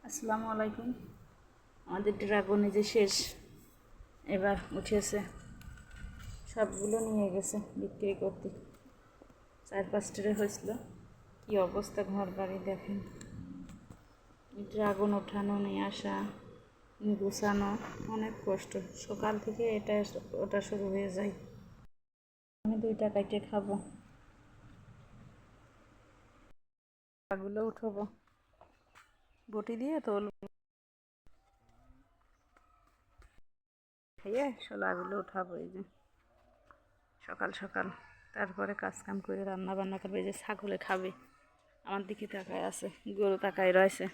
আসসালামু আলাইকুম। আমাদের ড্রাগন এই যে শেষ, এবার উঠেছে, সবগুলো নিয়ে গেছে বিক্রি করতে। 4-5 ট্রে হয়েছিল। কী অবস্থা, ঘর বাড়ি দেখেন। ড্রাগন ওঠানো, নিয়ে আসা, গুছানো অনেক কষ্ট। সকাল থেকে এটা ওটা শুরু হয়ে যায়। আমি 2টা কাইটে খাবো, এগুলো উঠবো বটি দিয়ে তুলবো, খাইয়ে শোলাগুলো উঠাবো। এই যে সকাল সকাল, তারপরে কাজকাম করে রান্না বান্না করবে। এই যে ছাগলে খাবে, আমার দিকে তাকায় আছে, গরু তাকায় রয়েছে,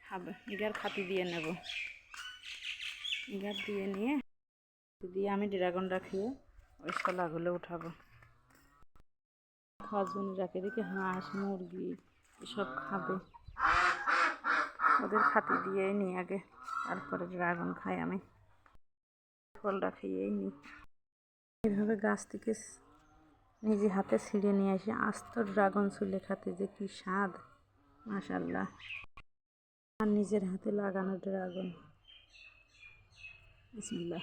খাবে। ইগার খাতি দিয়ে নেব, ইগার দিয়ে নিয়ে আমি ড্রাগনটা খেয়ে ওই শোলাগুলো উঠাবো। খাওয়ার জন্য রাখে দেখি হাঁস মুরগি এসব খাবে, ওদের খাতি দিয়েই নিই আগে, তারপরে ড্রাগন খাই। আমি ফলটা খেয়েই নিই। এইভাবে গাছ থেকে নিজে হাতে ছিঁড়ে নিয়ে আসি, আস্ত ড্রাগন চুলে খাতে যে কি স্বাদ, মাশাআল্লাহ। আর নিজের হাতে লাগানো ড্রাগন, বিসমিল্লাহ।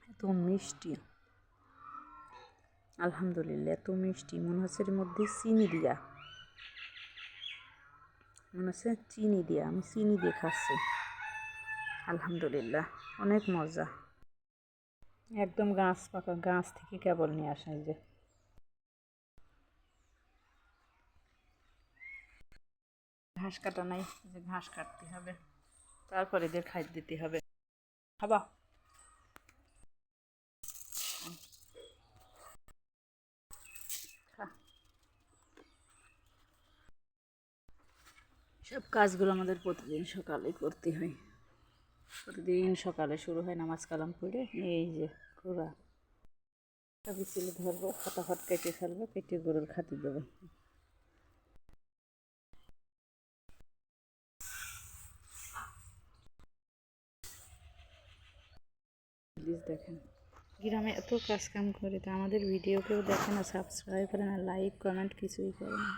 এত মিষ্টি, আলহামদুলিল্লাহ, এত মিষ্টি। মনে হচ্ছে এর মধ্যে চিনি দিয়া, মনে হচ্ছে চিনি দিয়া, আমি চিনি দিয়ে খাচ্ছি। আলহামদুলিল্লাহ, অনেক মজা। একদম গাছ পাকা, গাছ থেকে কেবল নিয়ে আসা। এই যে ঘাস কাটা নাই, যে ঘাস কাটতে হবে, তারপরে এদের খাইতে দিতে হবে। খাবা? সব কাজগুলো আমাদের প্রতিদিন সকালে করতে হয়। প্রতিদিন সকালে শুরু হয় নামাজ কালাম পড়ে। এই যে ঘোরা বিচিলে ধরবো, ফটাফট কেটে ফেলবো, কেটে গরুর খাতি দেবো। প্লিজ দেখেন, গ্রামে এত কাজ কাম করে, তো আমাদের ভিডিও কেউ দেখে না, সাবস্ক্রাইব করে না, লাইক কমেন্ট কিছুই করে না।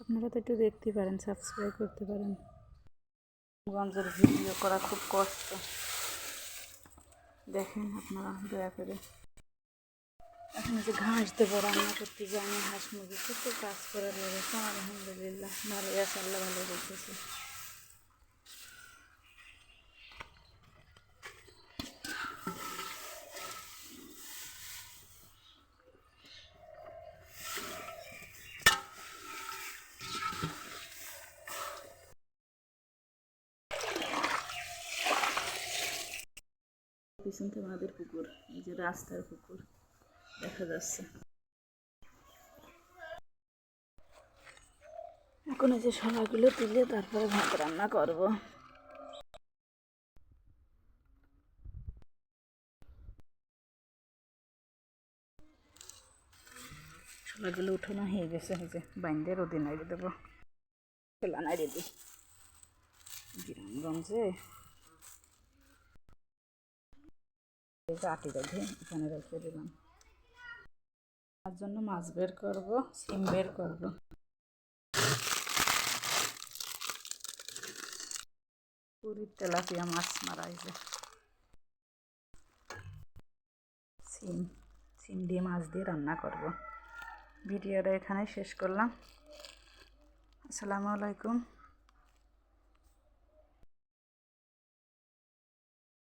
আপনারা তো একটু দেখতে পারেন, সাবস্ক্রাইব করতে পারেন। গঞ্জের ভিডিও করা খুব কষ্ট, দেখেন আপনারা দয়া করে। এখন যে ঘাস দেবো, রান্না করতে যাই, আমি হাঁস মুরগি কত কাজ করার লেগেছে। আলহামদুলিল্লাহ ভালোই আছে, আল্লাহ ভালো রেখেছে। পিছন থেকে আমাদের পুকুর, এই যে রাস্তার পুকুর দেখা যাচ্ছে। এখন এই যে সবাইগুলো তুলে তারপরে ভাত রান্না করব। সবাইগুলো উঠানো হয়ে গেছে, এই যে বাইন্দের রোদে নাড়িয়ে দেবো, খোলা নাড়িয়ে দিই। গ্রামগঞ্জে এই যে আটি রোদে এখানে রেখে দিলাম। তার জন্য মাছ বের করব, সিম বের করব। পুরীর তেলাপিয়া মাছ মারা, এই যে সিম, সিম দিয়ে মাছ দিয়ে রান্না করব। ভিডিওটা এখানে শেষ করলাম। আসসালামু আলাইকুম।